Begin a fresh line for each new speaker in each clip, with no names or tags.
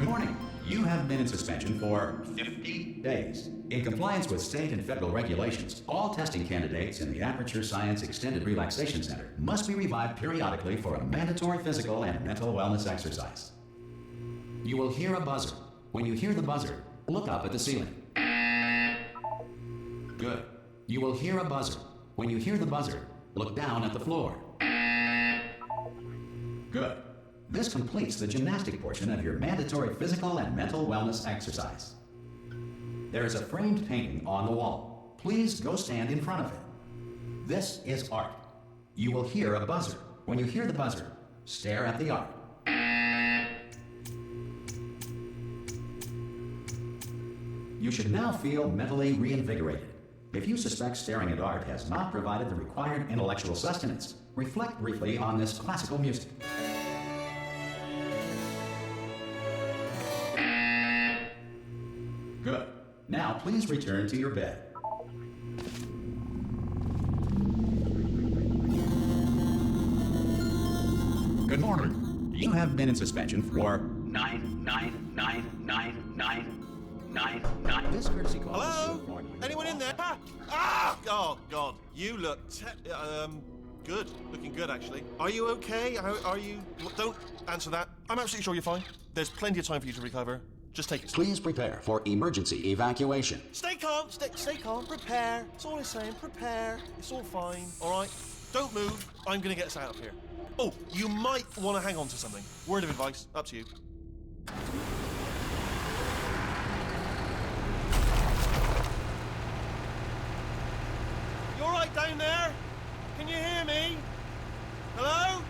Good morning. You have been in suspension for 50 days. In compliance with state and federal regulations, all testing candidates in the Aperture Science Extended Relaxation Center must be revived periodically for a mandatory physical and mental wellness exercise. You will hear a buzzer. When you hear the buzzer, look up at the ceiling. Good. You will hear a buzzer. When you hear the buzzer, look down at the floor. Good. This completes the gymnastic portion of your mandatory physical and mental wellness exercise. There is a framed painting on the wall. Please go stand in front of it. This is art. You will hear a buzzer. When you hear the buzzer, stare at the art. You should now feel mentally reinvigorated. If you suspect staring at art has not provided the required intellectual sustenance, reflect briefly on this classical music. Good. Now please return to your bed. Good morning. You have been in suspension for 9999999. This courtesy call.
Hello? Anyone in there? Ah! Oh God, you look good. Looking good, actually. Are you okay? Are you? Don't answer that. I'm absolutely sure you're fine. There's plenty of time for you to recover. Just take it.
Please prepare for emergency evacuation.
Stay calm. Stay calm. Prepare. That's all I'm saying. Prepare. It's all fine. All right. Don't move. I'm gonna get us out of here. Oh, you might want to hang on to something. Word of advice. Up to you. You all right down there? Can you hear me? Hello?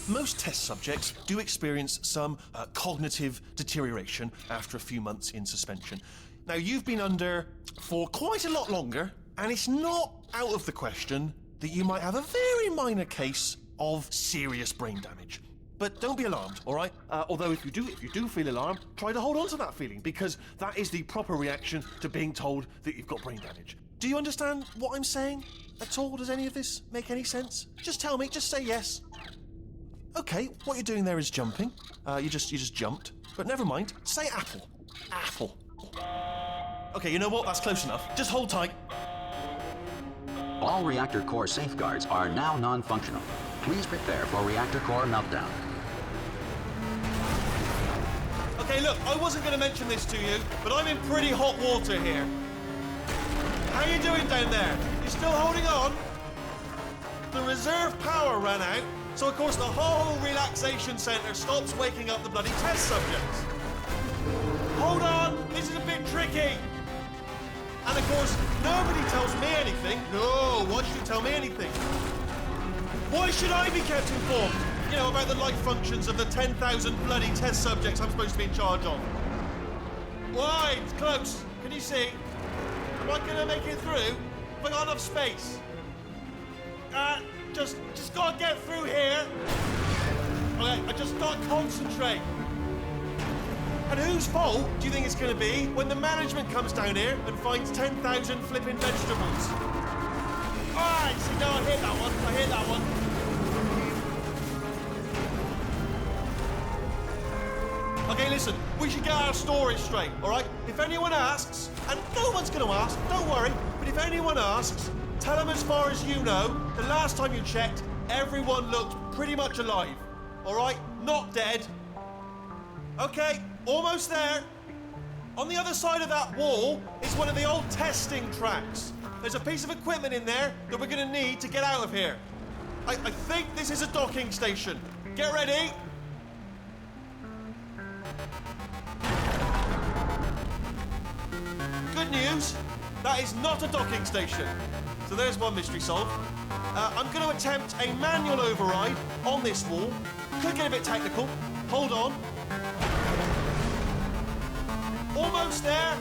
Most test subjects do experience some cognitive deterioration after a few months in suspension. Now, you've been under for quite a lot longer, and it's not out of the question that you might have a very minor case of serious brain damage. But don't be alarmed, all right? Although if you do feel alarmed, try to hold on to that feeling, because that is the proper reaction to being told that you've got brain damage. Do you understand what I'm saying at all? Does any of this make any sense? Just tell me, just say yes. Okay, what you're doing there is jumping. You just jumped. But never mind. Say apple. Apple. Okay, you know what? That's close enough. Just hold tight.
All reactor core safeguards are now non-functional. Please prepare for reactor core meltdown.
Okay, look, I wasn't going to mention this to you, but I'm in pretty hot water here. How you doing down there? You still holding on? The reserve power ran out, so of course the whole relaxation centre stops waking up the bloody test subjects. Hold on, this is a bit tricky. And of course, nobody tells me anything. No, why should you tell me anything? Why should I be kept informed? You know, about the life functions of the 10,000 bloody test subjects I'm supposed to be in charge of. Why? It's close. Can you see? Am I gonna make it through? Have I got enough space? Just gotta get through here. Okay, I just gotta concentrate. And whose fault do you think it's gonna be when the management comes down here and finds 10,000 flipping vegetables? Alright, see, no, I hit that one. Okay, listen, we should get our story straight, alright? If anyone asks, and no one's gonna ask, don't worry, but if anyone asks, tell them as far as you know, the last time you checked, everyone looked pretty much alive, alright? Not dead. Okay, almost there. On the other side of that wall is one of the old testing tracks. There's a piece of equipment in there that we're gonna need to get out of here. I think this is a docking station. Get ready. Good news, that is not a docking station. So there's one mystery solved. I'm gonna attempt a manual override on this wall. Could get a bit technical. Hold on. Almost there.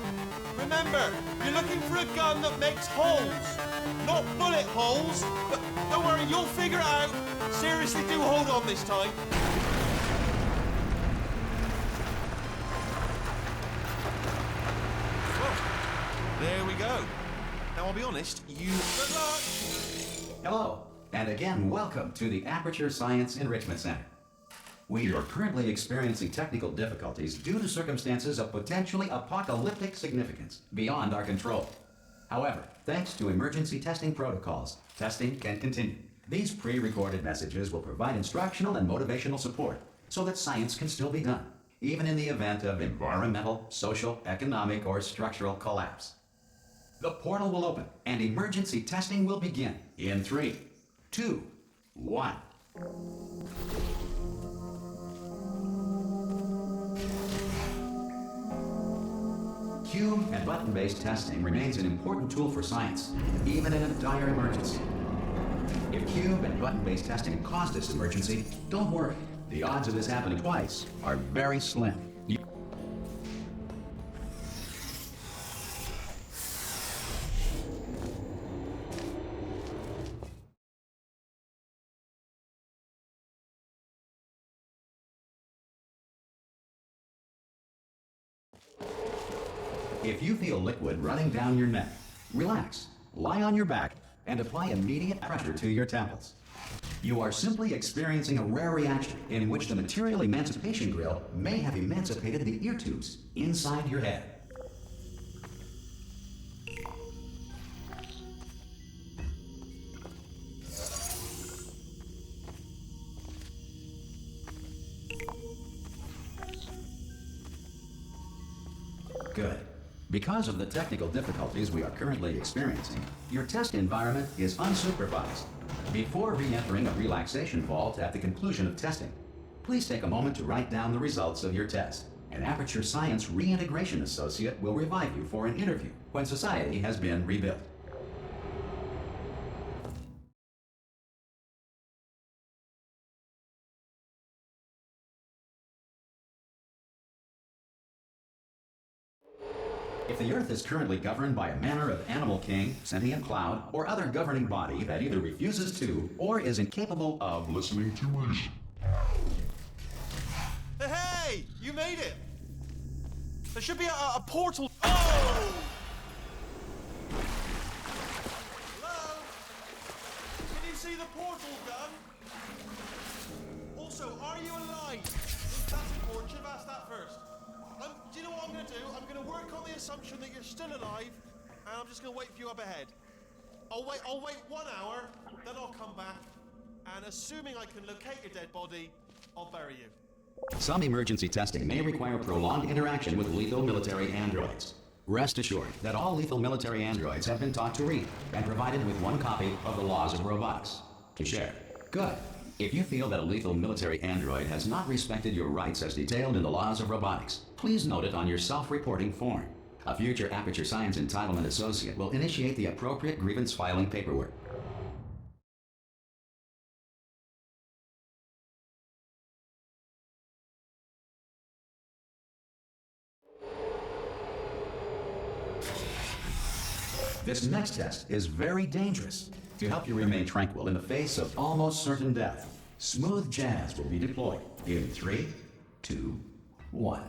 Remember, you're looking for a gun that makes holes, not bullet holes. But don't worry, you'll figure it out. Seriously, do hold on this time. Well, there we go. Now, I'll be honest, you... Good luck!
Hello. and again, welcome to the Aperture Science Enrichment Center. We are currently experiencing technical difficulties due to circumstances of potentially apocalyptic significance beyond our control. However, thanks to emergency testing protocols, testing can continue. These pre-recorded messages will provide instructional and motivational support so that science can still be done, even in the event of environmental, social, economic, or structural collapse. The portal will open and emergency testing will begin in 3, 2, 1. Cube and button-based testing remains an important tool for science, even in a dire emergency. If cube and button-based testing caused this emergency, don't worry. The odds of this happening twice are very slim. If you feel liquid running down your neck, relax, lie on your back, and apply immediate pressure to your temples. You are simply experiencing a rare reaction in which the material emancipation grill may have emancipated the ear tubes inside your head. Good. Because of the technical difficulties we are currently experiencing, your test environment is unsupervised. Before re-entering a relaxation vault at the conclusion of testing, please take a moment to write down the results of your test. An Aperture Science Reintegration Associate will revive you for an interview when society has been rebuilt. If the Earth is currently governed by a manner of animal king, sentient cloud, or other governing body that either refuses to or is incapable of listening to reason.
Hey! You made it! There should be a portal. Oh! Hello? Can you see the portal gun? Also, are you alive? That's important. Should have asked that first. Do you know what I'm going to do? I'm going to work on the assumption that you're still alive, and I'm just going to wait for you up ahead. I'll wait 1 hour, then I'll come back, and assuming I can locate your dead body, I'll bury you.
Some emergency testing may require prolonged interaction with lethal military androids. Rest assured that all lethal military androids have been taught to read and provided with 1 copy of the Laws of Robotics to share. Good. If you feel that a lethal military android has not respected your rights as detailed in the Laws of Robotics, please note it on your self-reporting form. A future Aperture Science Entitlement Associate will initiate the appropriate grievance filing paperwork. This next test is very dangerous. To help you remain tranquil in the face of almost certain death, smooth jazz will be deployed in 3, 2, 1.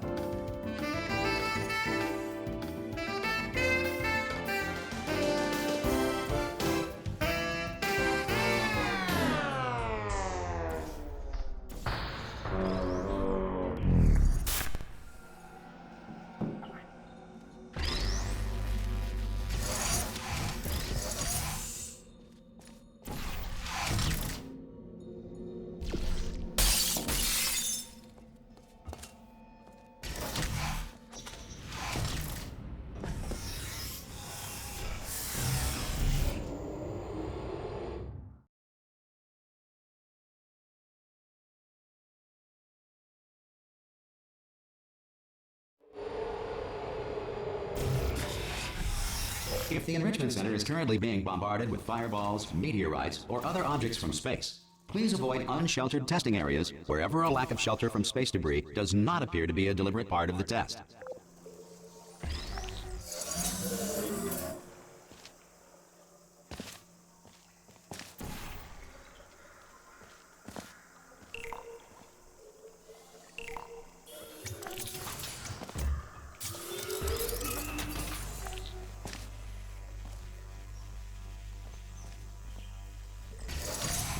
If the Enrichment Center is currently being bombarded with fireballs, meteorites, or other objects from space, please avoid unsheltered testing areas wherever a lack of shelter from space debris does not appear to be a deliberate part of the test.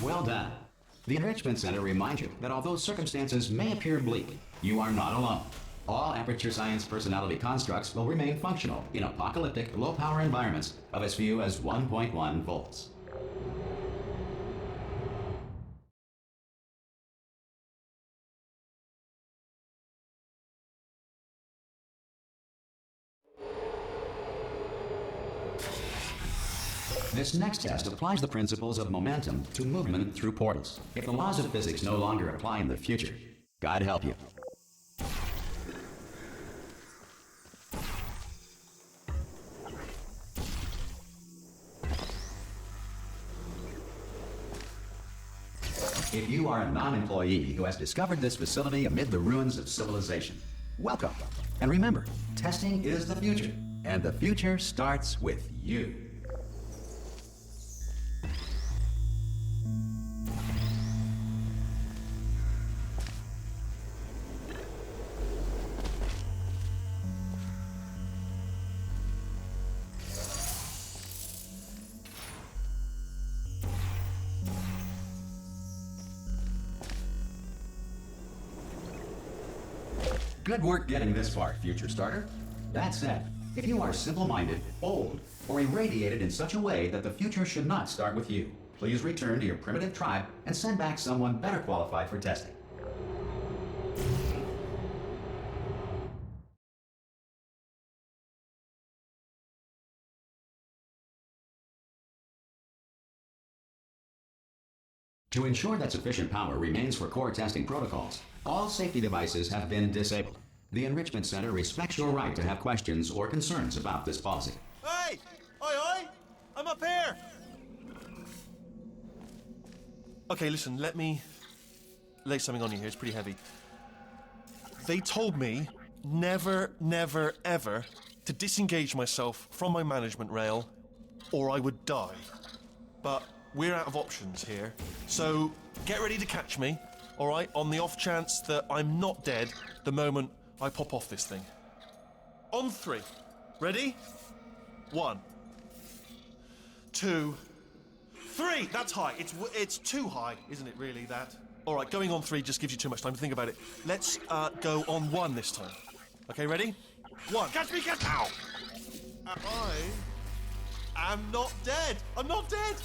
Well done. The Enrichment Center reminds you that although circumstances may appear bleak, you are not alone. All Aperture Science personality constructs will remain functional in apocalyptic, low-power environments of as few as 1.1 volts. This next test applies the principles of momentum to movement through portals. If the laws of physics no longer apply in the future, God help you. If you are a non-employee who has discovered this facility amid the ruins of civilization, welcome. And remember, testing is the future, and the future starts with you. Good work getting this far, future starter. That said, if you are simple-minded, old, or irradiated in such a way that the future should not start with you, please return to your primitive tribe and send back someone better qualified for testing. To ensure that sufficient power remains for core testing protocols, all safety devices have been disabled. The Enrichment Center respects your right to have questions or concerns about this policy.
Hey! Oi, oi! I'm up here! Okay, listen, let me lay something on you here. It's pretty heavy. They told me never, never, ever to disengage myself from my management rail or I would die. But we're out of options here, so get ready to catch me, all right, on the off chance that I'm not dead the moment I pop off this thing. On 3. Ready? 1, 2, 3. That's high. It's too high, isn't it, really, that? All right, going on 3 just gives you too much time to think about it. Let's go on 1 this time. Okay, ready? 1. Catch me, catch me! Ow! I'm not dead. I'm not dead.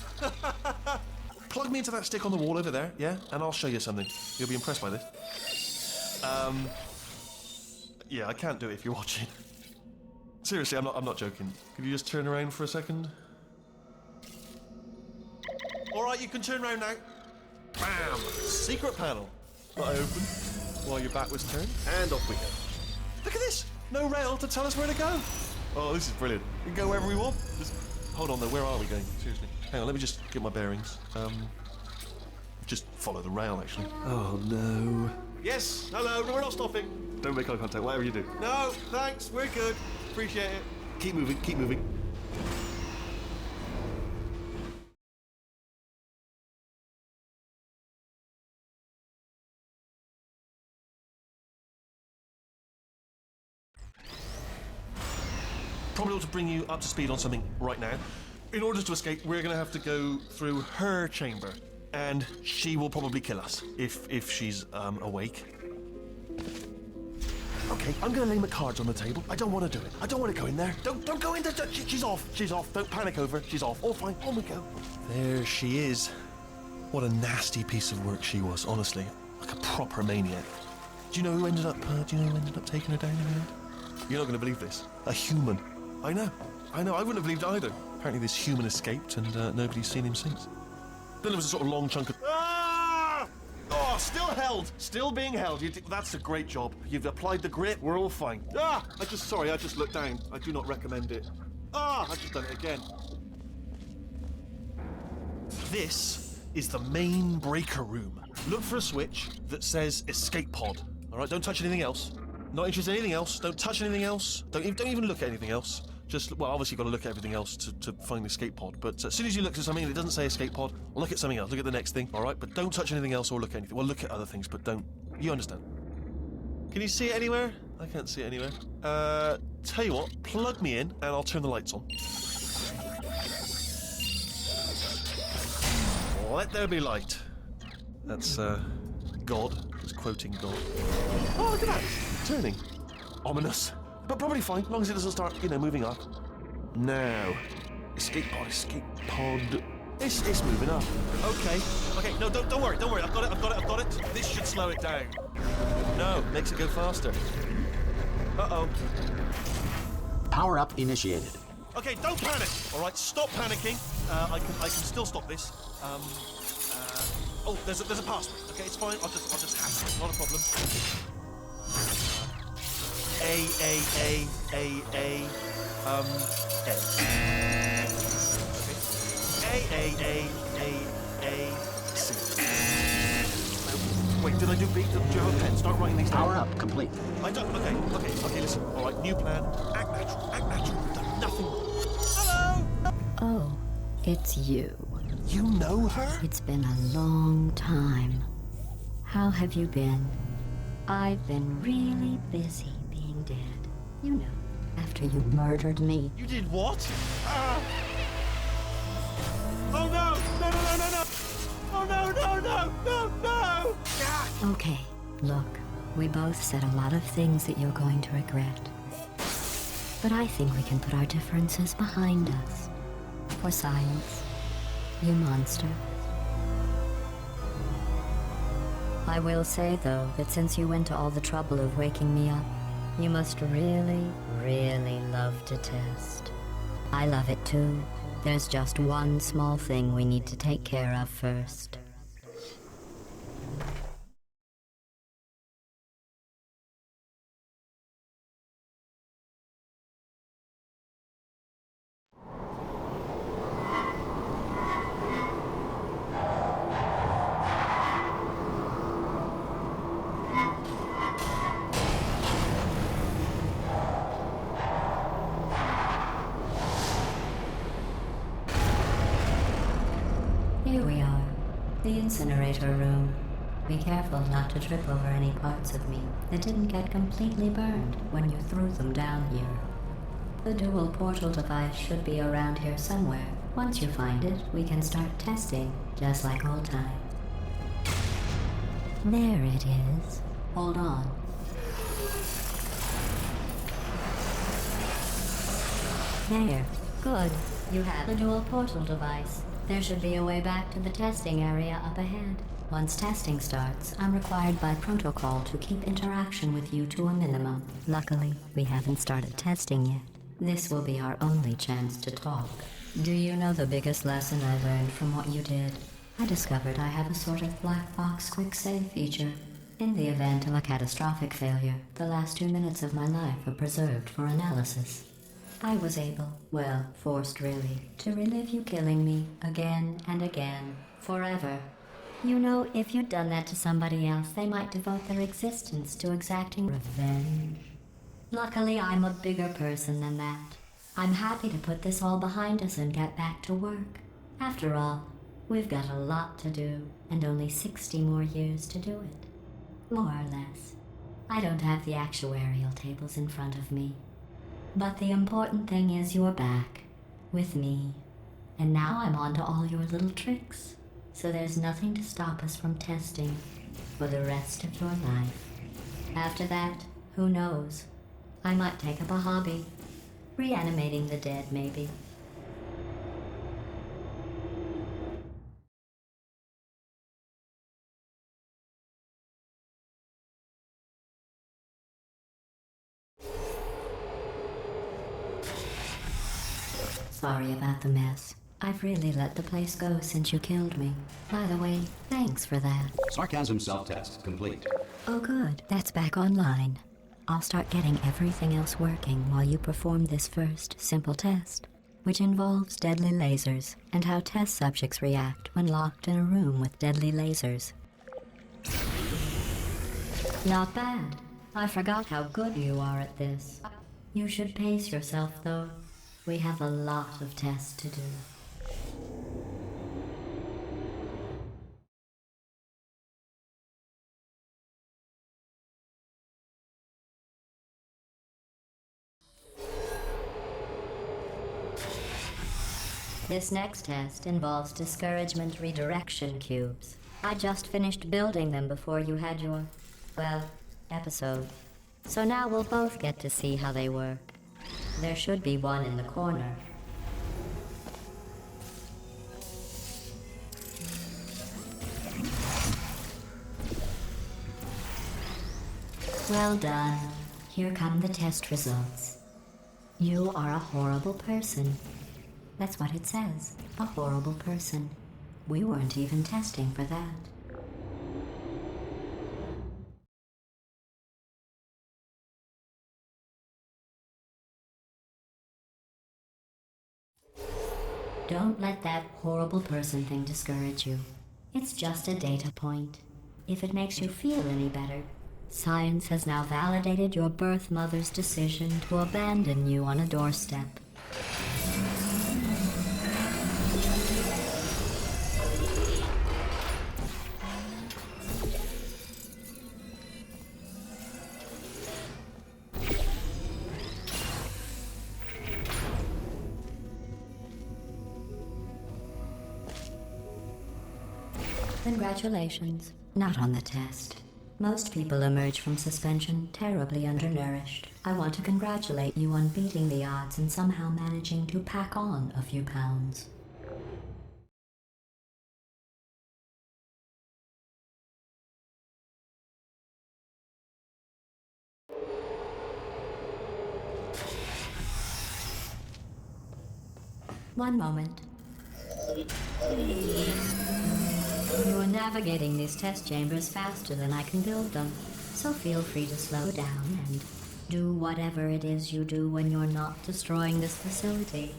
Plug me into that stick on the wall over there, yeah? And I'll show you something. You'll be impressed by this. Yeah, I can't do it if you're watching. Seriously, I'm not joking. Could you just turn around for a second? All right, you can turn around now. Bam! Secret panel. That I open while your back was turned, and off we go. Look at this. No rail to tell us where to go. Oh, this is brilliant. We can go wherever we want. Just hold on, though. Where are we going? Seriously. Hang on, let me just get my bearings. Just follow the rail, actually. Oh, no. Yes, hello, no, we're not stopping. Don't make eye contact, whatever you do. No, thanks, we're good. Appreciate it. Keep moving, keep moving. Probably ought to bring you up to speed on something right now. In order to escape, we're going to have to go through her chamber, and she will probably kill us if she's awake. Okay, I'm going to lay my cards on the table. I don't want to do it. I don't want to go in there. Don't go in there. She's off. She's off. Don't panic over her. She's off. All fine. On we go. There she is. What a nasty piece of work she was, honestly. Like a proper maniac. Do you know who ended up taking her down in the end? You're not going to believe this. A human. I know. I wouldn't have believed it either. Apparently this human escaped and nobody's seen him since. Then there was a sort of long chunk of... Ah! Oh, still held. Still being held. That's a great job. You've applied the grit. We're all fine. Ah! I just looked down. I do not recommend it. Ah! I've just done it again. This is the main breaker room. Look for a switch that says escape pod. All right, don't touch anything else. Not interested in anything else. Don't touch anything else. Don't even look at anything else. Just, well, obviously you've got to look at everything else to find the escape pod. But as soon as you look at something and it doesn't say escape pod, look at something else. Look at the next thing, all right? But don't touch anything else or look at anything. Well, look at other things, but don't. You understand? Can you see it anywhere? I can't see it anywhere. Tell you what, plug me in and I'll turn the lights on. Let there be light. That's, God. It's quoting God. Oh, look at that. Turning. Ominous. But probably fine, as long as it doesn't start, moving up. Now. Escape pod. It's moving up. Okay. No, don't worry. I've got it. This should slow it down. No, makes it go faster. Uh-oh.
Power up initiated.
Okay, don't panic. All right, stop panicking. I can still stop this. Oh, there's a password. Okay, it's fine. I'll just hack it. Not a problem. A. Okay. A. C. Wait, did I do B? Do you have a pen? Start writing these down.
Power up complete.
I don't. Okay. Listen. All right, new plan. Act natural. Done nothing. Hello.
Oh, it's you.
You know her?
It's been a long time. How have you been? I've been really busy being dead. You know, after you murdered me.
You did what? Oh no! No! Oh no! Ah!
Okay, look, we both said a lot of things that you're going to regret. But I think we can put our differences behind us. For science, you monster. I will say, though, that since you went to all the trouble of waking me up, you must really, really love to test. I love it too. There's just one small thing we need to take care of first. Here we are, the incinerator room. Be careful not to trip over any parts of me that didn't get completely burned when you threw them down here. The dual portal device should be around here somewhere. Once you find it, we can start testing, just like old times. There it is. Hold on. There. Good. You have the dual portal device. There should be a way back to the testing area up ahead. Once testing starts, I'm required by protocol to keep interaction with you to a minimum. Luckily, we haven't started testing yet. This will be our only chance to talk. Do you know the biggest lesson I learned from what you did? I discovered I have a sort of black box quick save feature. In the event of a catastrophic failure, the last 2 minutes of my life are preserved for analysis. I was able, well, forced really, to relive you killing me again and again, forever. You know, if you'd done that to somebody else, they might devote their existence to exacting revenge. Luckily, I'm a bigger person than that. I'm happy to put this all behind us and get back to work. After all, we've got a lot to do, and only 60 more years to do it. More or less. I don't have the actuarial tables in front of me. But the important thing is you're back, with me. And now I'm on to all your little tricks. So there's nothing to stop us from testing for the rest of your life. After that, who knows? I might take up a hobby. Reanimating the dead, maybe. Sorry about the mess. I've really let the place go since you killed me. By the way, thanks for that.
Sarcasm self-test complete.
Oh good, that's back online. I'll start getting everything else working while you perform this first, simple test, which involves deadly lasers and how test subjects react when locked in a room with deadly lasers. Not bad. I forgot how good you are at this. You should pace yourself, though. We have a lot of tests to do. This next test involves discouragement redirection cubes. I just finished building them before you had your, well, episode. So now we'll both get to see how they work. There should be one in the corner. Well done. Here come the test results. You are a horrible person. That's what it says. A horrible person. We weren't even testing for that. Don't let that horrible person thing discourage you. It's just a data point. If it makes you feel any better, science has now validated your birth mother's decision to abandon you on a doorstep. Congratulations. Not on the test. Most people emerge from suspension terribly undernourished. I want to congratulate you on beating the odds and somehow managing to pack on a few pounds. One moment. You're navigating these test chambers faster than I can build them, so feel free to slow down and do whatever it is you do when you're not destroying this facility.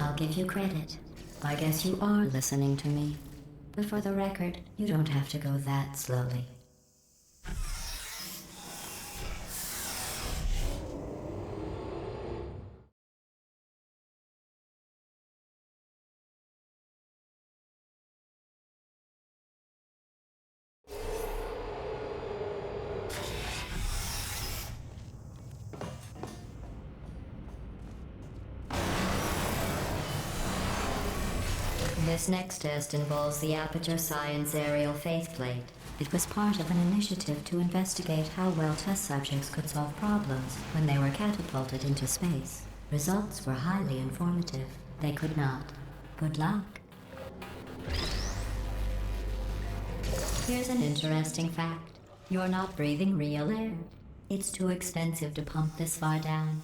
I'll give you credit. I guess you are listening to me. But for the record, you don't have to go that slowly. This next test involves the Aperture Science Aerial Faithplate. It was part of an initiative to investigate how well test subjects could solve problems when they were catapulted into space. Results were highly informative. They could not. Good luck. Here's an interesting fact. You're not breathing real air. It's too expensive to pump this far down.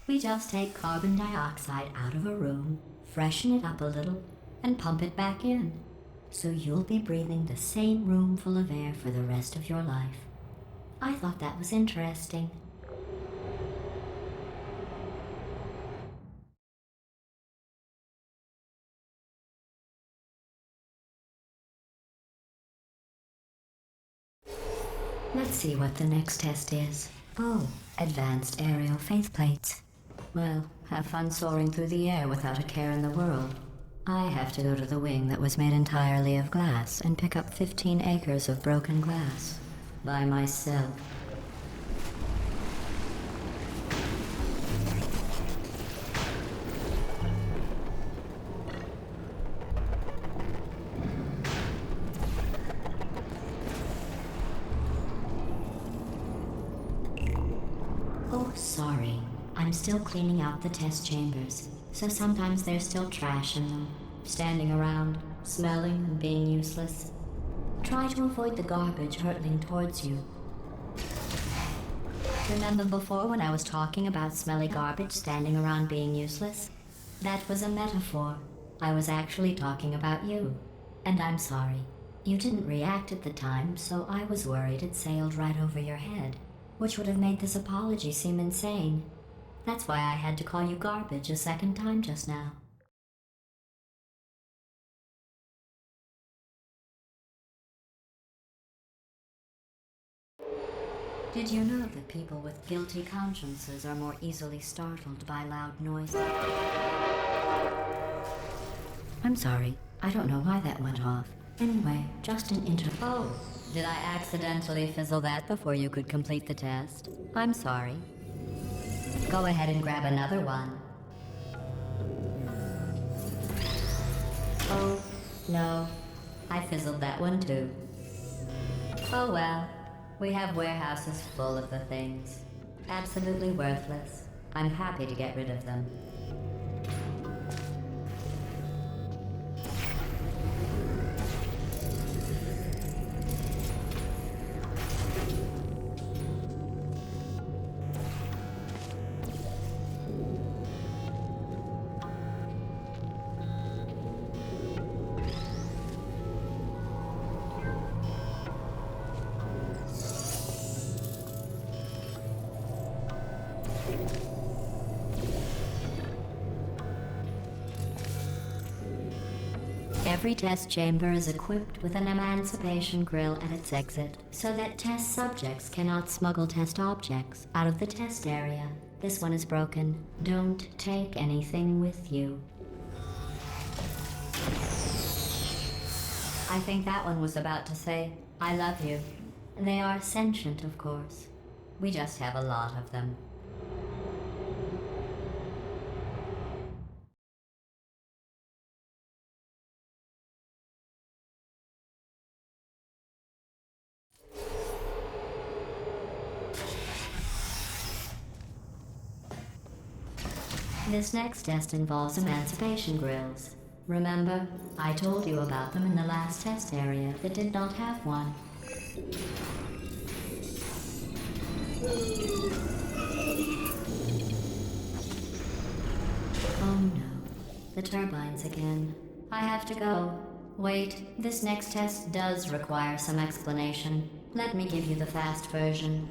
We just take carbon dioxide out of a room, freshen it up a little, and pump it back in. So you'll be breathing the same room full of air for the rest of your life. I thought that was interesting. Let's see what the next test is. Oh, advanced aerial faithplates. Well, have fun soaring through the air without a care in the world. I have to go to the wing that was made entirely of glass and pick up 15 acres of broken glass. By myself. Oh, sorry. I'm still cleaning out the test chambers, so sometimes there's still trash in them, standing around, smelling and being useless. Try to avoid the garbage hurtling towards you. Remember before when I was talking about smelly garbage standing around being useless? That was a metaphor. I was actually talking about you. And I'm sorry. You didn't react at the time, so I was worried it sailed right over your head, which would have made this apology seem insane. That's why I had to call you garbage a second time just now. Did you know that people with guilty consciences are more easily startled by loud noises? I'm sorry. I don't know why that went off. Anyway, just an Oh, did I accidentally fizzle that before you could complete the test? I'm sorry. Go ahead and grab another one. Oh, no. I fizzled that one too. Oh well. We have warehouses full of the things. Absolutely worthless. I'm happy to get rid of them. Every test chamber is equipped with an emancipation grill at its exit, so that test subjects cannot smuggle test objects out of the test area. This one is broken. Don't take anything with you. I think that one was about to say, I love you. They are sentient, of course. We just have a lot of them. This next test involves emancipation grills. Remember, I told you about them in the last test area that did not have one. Oh no, the turbines again. I have to go. Wait, this next test does require some explanation. Let me give you the fast version.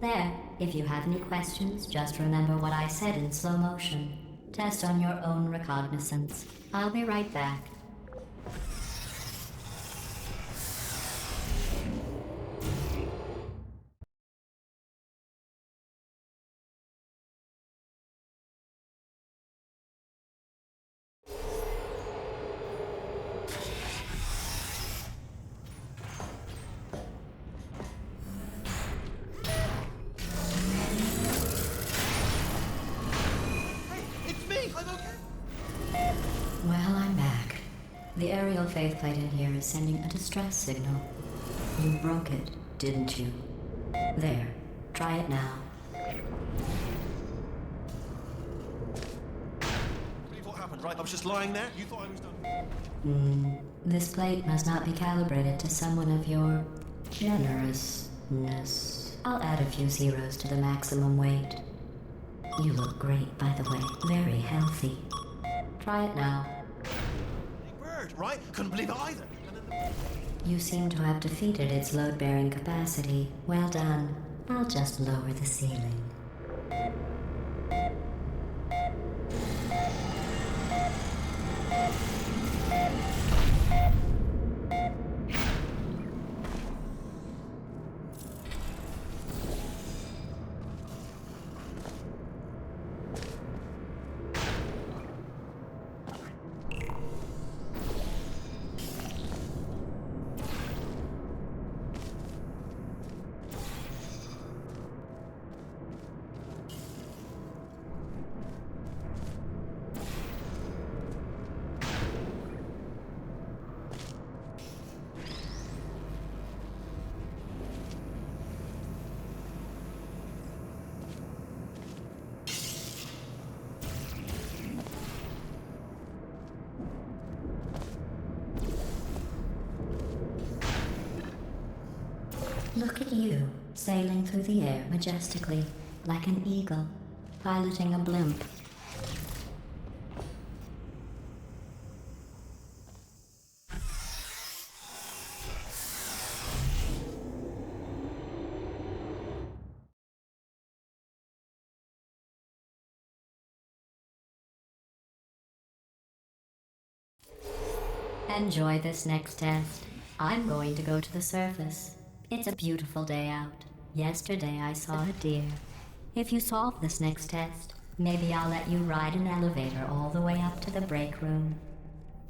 There, if you have any questions, just remember what I said in slow motion. Test on your own recognizance. I'll be right back. Well, I'm back. The aerial faceplate in here is sending a distress signal. You broke it, didn't you? There. Try it now.
Believe what happened, right? I was just lying there. You thought I was done.
This plate must not be calibrated to someone of your generousness. I'll add a few zeros to the maximum weight. You look great, by the way. Very healthy. Try it now.
Big bird, right? Couldn't believe it either.
You seem to have defeated its load-bearing capacity. Well done. I'll just lower the ceiling. Look at you, sailing through the air majestically, like an eagle, piloting a blimp. Enjoy this next test. I'm going to go to the surface. It's a beautiful day out. Yesterday I saw a deer. If you solve this next test, maybe I'll let you ride an elevator all the way up to the break room.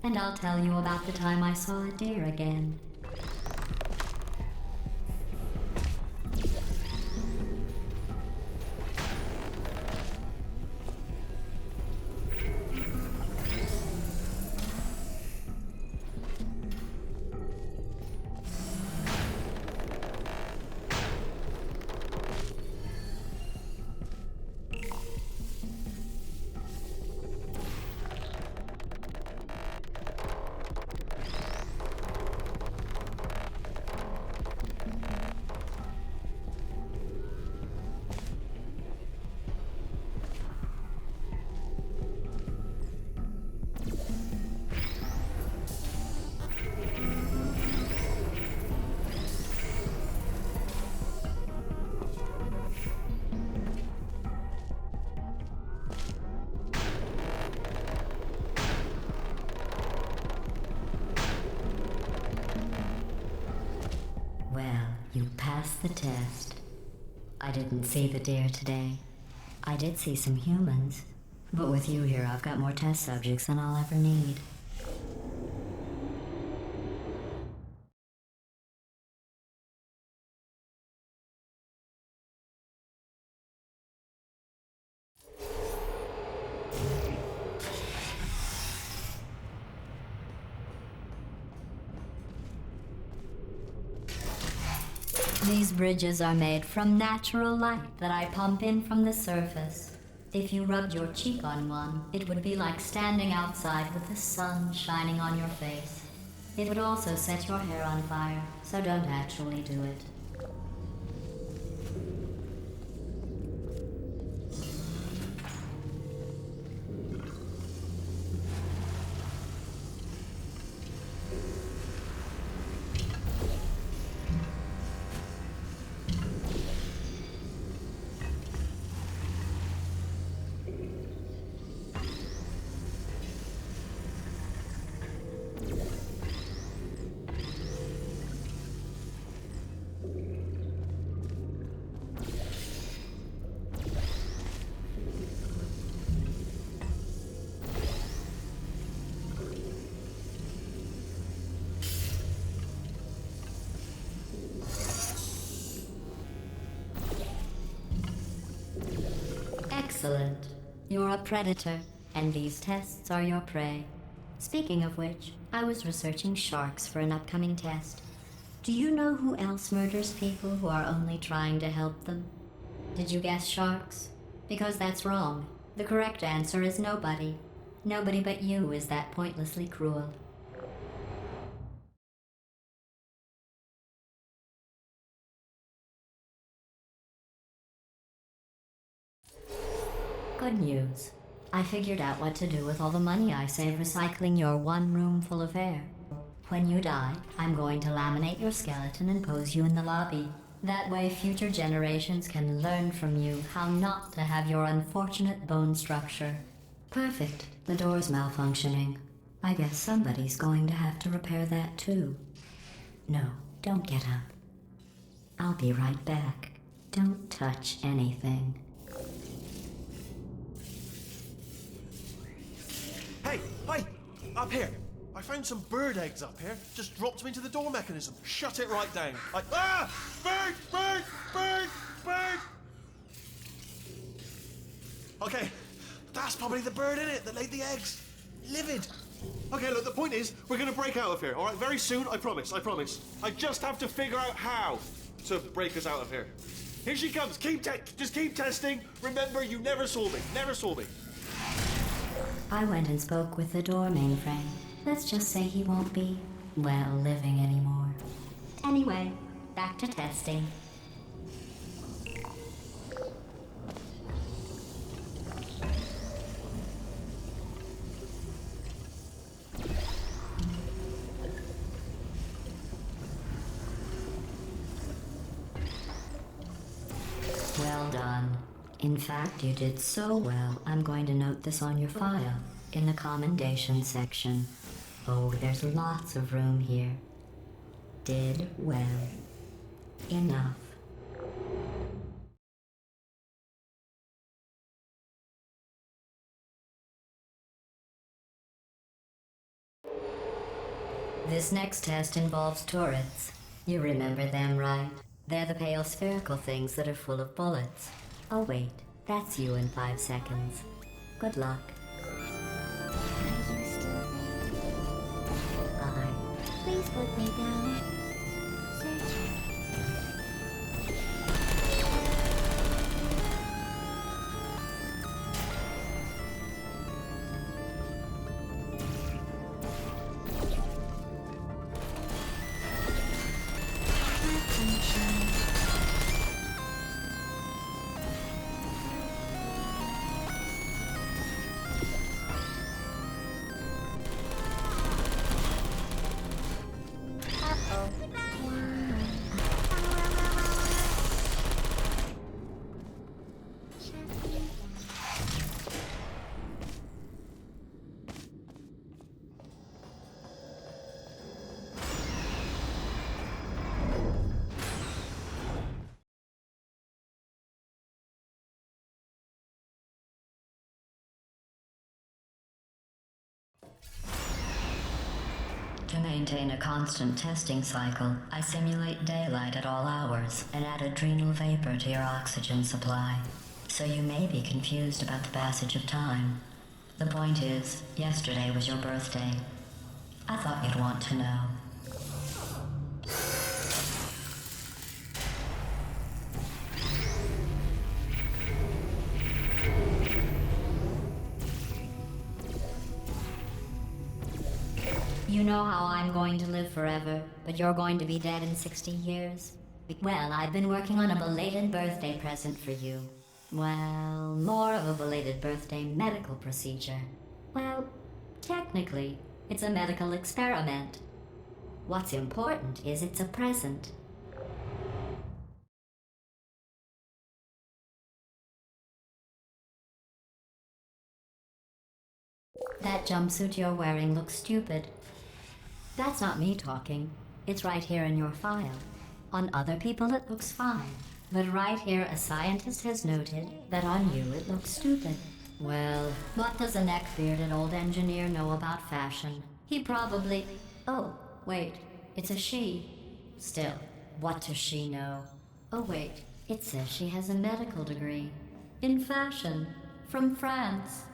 And I'll tell you about the time I saw a deer again. Well, you passed the test. I didn't see the deer today. I did see some humans. But with you here, I've got more test subjects than I'll ever need. These bridges are made from natural light that I pump in from the surface. If you rubbed your cheek on one, it would be like standing outside with the sun shining on your face. It would also set your hair on fire, so don't actually do it. Excellent. You're a predator, and these tests are your prey. Speaking of which, I was researching sharks for an upcoming test. Do you know who else murders people who are only trying to help them? Did you guess sharks? Because that's wrong. The correct answer is nobody. Nobody but you is that pointlessly cruel. Good news. I figured out what to do with all the money I saved recycling your one room full of air. When you die, I'm going to laminate your skeleton and pose you in the lobby. That way future generations can learn from you how not to have your unfortunate bone structure. Perfect. The door's malfunctioning. I guess somebody's going to have to repair that too. No, don't get up. I'll be right back. Don't touch anything.
Hey, up here. I found some bird eggs up here. Just dropped them into the door mechanism. Shut it right down. Bird! Okay, that's probably the bird in it that laid the eggs. Livid. Okay, look, the point is, we're gonna break out of here, all right? Very soon, I promise. I just have to figure out how to break us out of here. Here she comes. Just keep testing. Remember, you never saw me.
I went and spoke with the door mainframe. Let's just say he won't be, well, living anymore. Anyway, back to testing. Well done. In fact, you did so well, I'm going to note this on your file, in the commendation section. Oh, there's lots of room here. Did well. Enough. This next test involves turrets. You remember them, right? They're the pale spherical things that are full of bullets. Oh wait, that's you in 5 seconds. Good luck.
Are you still there?
Bye.
Please put me down. Searching.
To maintain a constant testing cycle, I simulate daylight at all hours and add adrenal vapor to your oxygen supply. So you may be confused about the passage of time. The point is, yesterday was your birthday. I thought you'd want to know. You know how I'm going to live forever, but you're going to be dead in 60 years? Well, I've been working on a belated birthday present for you. Well, more of a belated birthday medical procedure. Well, technically, it's a medical experiment. What's important is it's a present. That jumpsuit you're wearing looks stupid. That's not me talking. It's right here in your file. On other people it looks fine. But right here a scientist has noted that on you it looks stupid. Well, what does a neck-bearded old engineer know about fashion? He probably... Oh, wait, it's a she. Still, what does she know? Oh wait, it says she has a medical degree. In fashion. From France.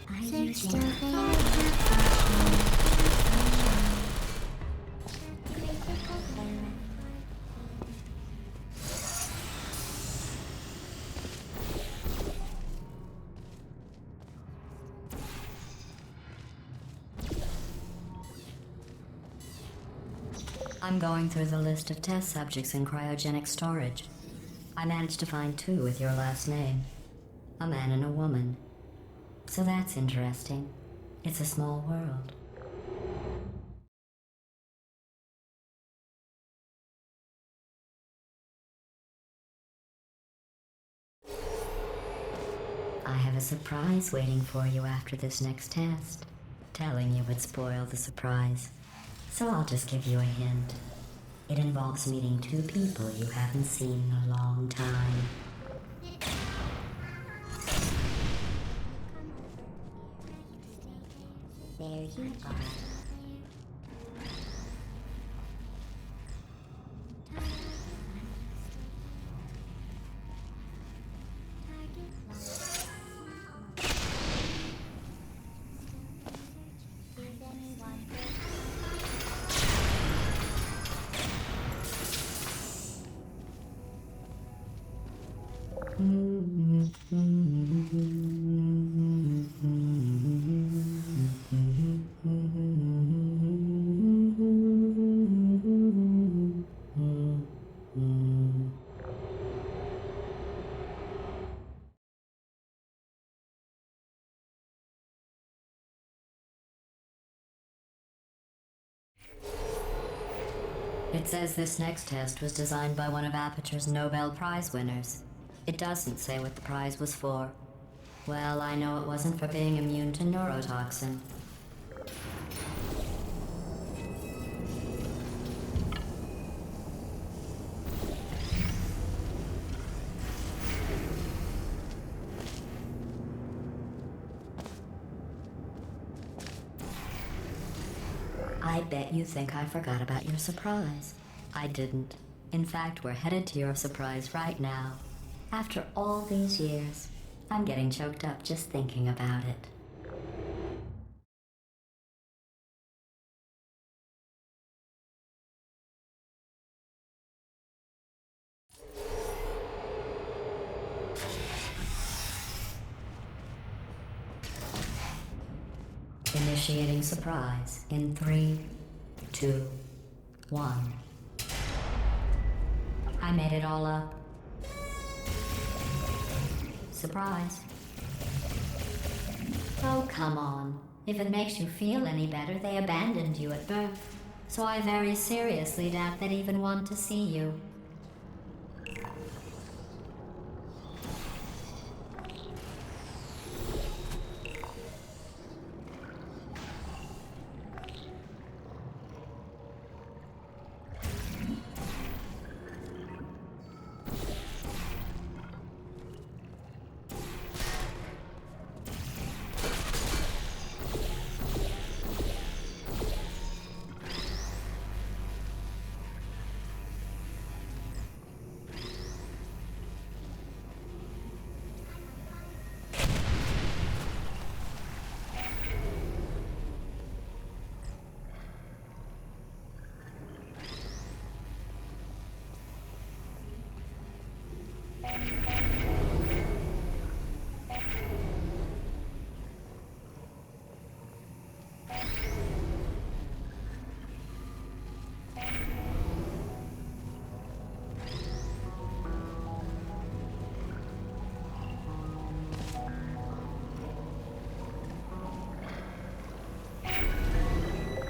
Are you still there?
I'm going through the list of test subjects in cryogenic storage. I managed to find 2 with your last name. A man and a woman. So that's interesting. It's a small world. I have a surprise waiting for you after this next test. Telling you would spoil the surprise. So I'll just give you a hint. It involves meeting 2 people you haven't seen in a long time.
There you are.
It says this next test was designed by one of Aperture's Nobel Prize winners. It doesn't say what the prize was for. Well, I know it wasn't for being immune to neurotoxin. I bet you think I forgot about your surprise. I didn't. In fact, we're headed to your surprise right now. After all these years, I'm getting choked up just thinking about it. Initiating surprise in 3, 2, 1. I made it all up. Surprise. Oh, come on. If it makes you feel any better, they abandoned you at birth. So I very seriously doubt they'd even want to see you.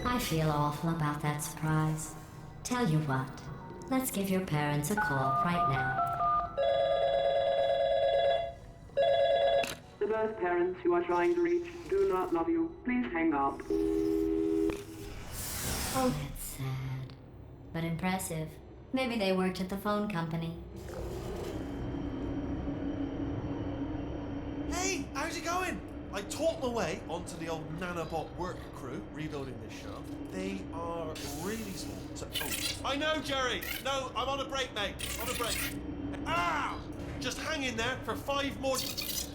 I feel awful about that surprise. Tell you what, let's give your parents a call right now.
The birth parents you are trying to reach do not love you. Please hang up.
Oh, that's sad. But impressive. Maybe they worked at the phone company.
Hey, how's it going? I talked my way onto the old nanobot work crew rebuilding this shaft. They are really small. So, I know, Jerry. No, I'm on a break, mate. On a break. Ah! Just hang in there for 5 more.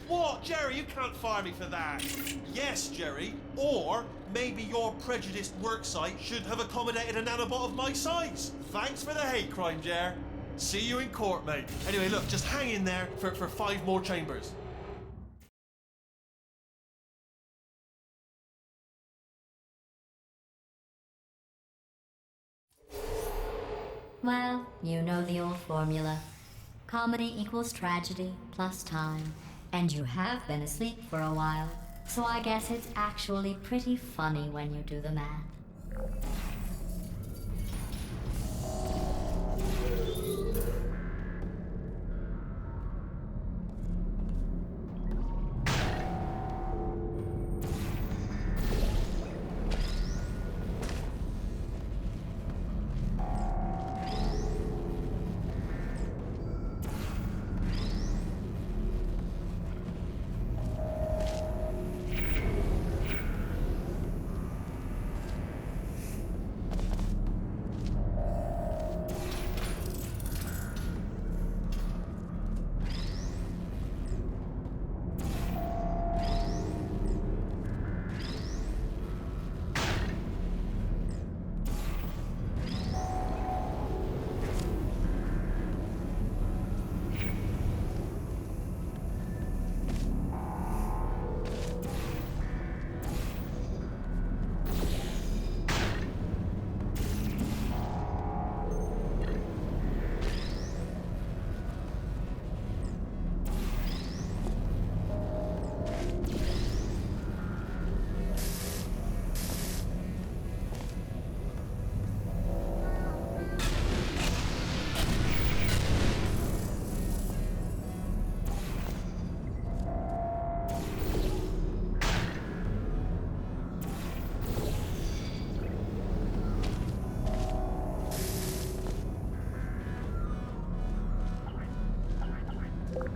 What, Jerry? You can't fire me for that. Yes, Jerry. Or maybe your prejudiced work site should have accommodated a nanobot of my size. Thanks for the hate crime, Jer. See you in court, mate. Anyway, look, just hang in there for 5 more chambers.
Well, you know the old formula. Comedy equals tragedy plus time. And you have been asleep for a while, so I guess it's actually pretty funny when you do the math.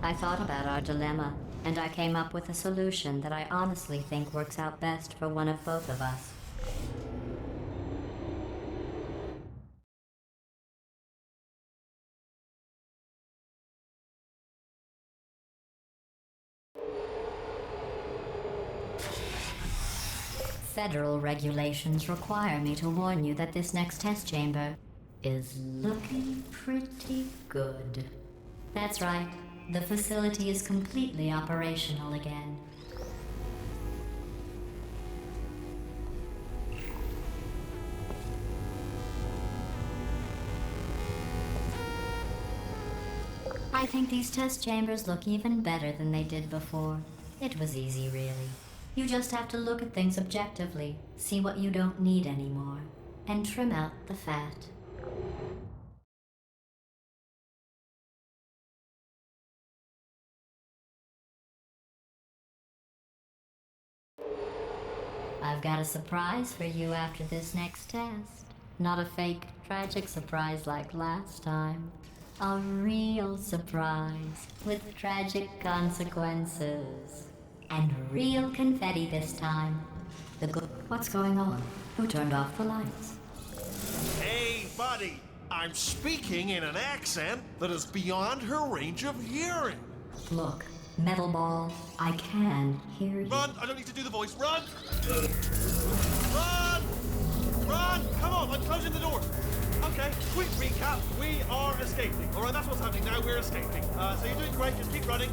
I thought about our dilemma, and I came up with a solution that I honestly think works out best for one of both of us. federal regulations require me to warn you that this next test chamber is looking pretty good. That's right. The facility is completely operational again. I think these test chambers look even better than they did before. It was easy, really. You just have to look at things objectively, see what you don't need anymore, and trim out the fat. I've got a surprise for you after this next test. Not a fake, tragic surprise like last time. A real surprise with tragic consequences. And real confetti this time. What's going on? Who turned off the lights?
Hey, buddy! I'm speaking in an accent that is beyond her range of hearing.
Look, Metal Ball, I can hear you.
Run! I don't need to do the voice. Run! Run! Run! Come on, I'm closing the door. Okay, quick recap. We are escaping. All right, that's what's happening now. We're escaping. So you're doing great. Just keep running.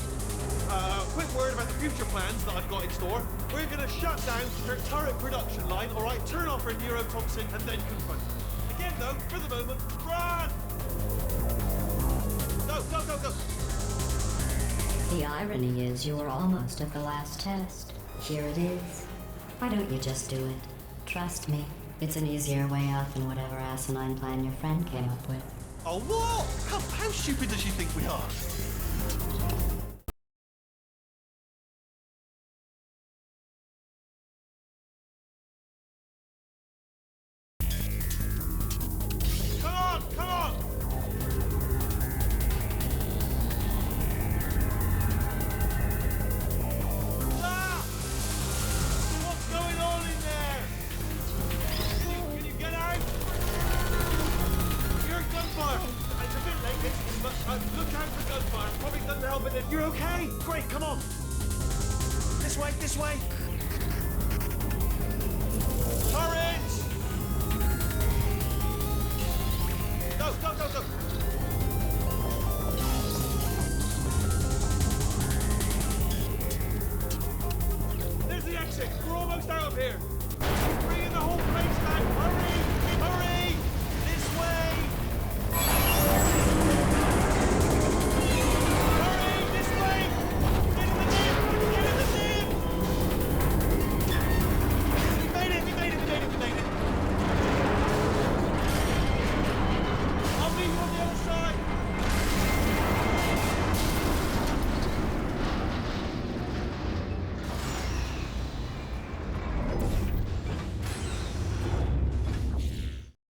Quick word about the future plans that I've got in store. We're going to shut down her turret production line, all right? Turn off her neurotoxin and then confront her. Again, though, for the moment, run! Go, go, go, go!
The irony is you were almost at the last test. Here it is. Why don't you just do it? Trust me, it's an easier way out than whatever asinine plan your friend came up with.
Oh, what? How stupid does she think we are? Come on, come on! Ah! What's going on in there? Can you get out? You're gunfire. It's a bit late, but look out for gunfire. Probably doesn't help it. You're okay. Great, come on. This way, this way. Courage! Go, go, go, go. There's the exit. We're almost out of here.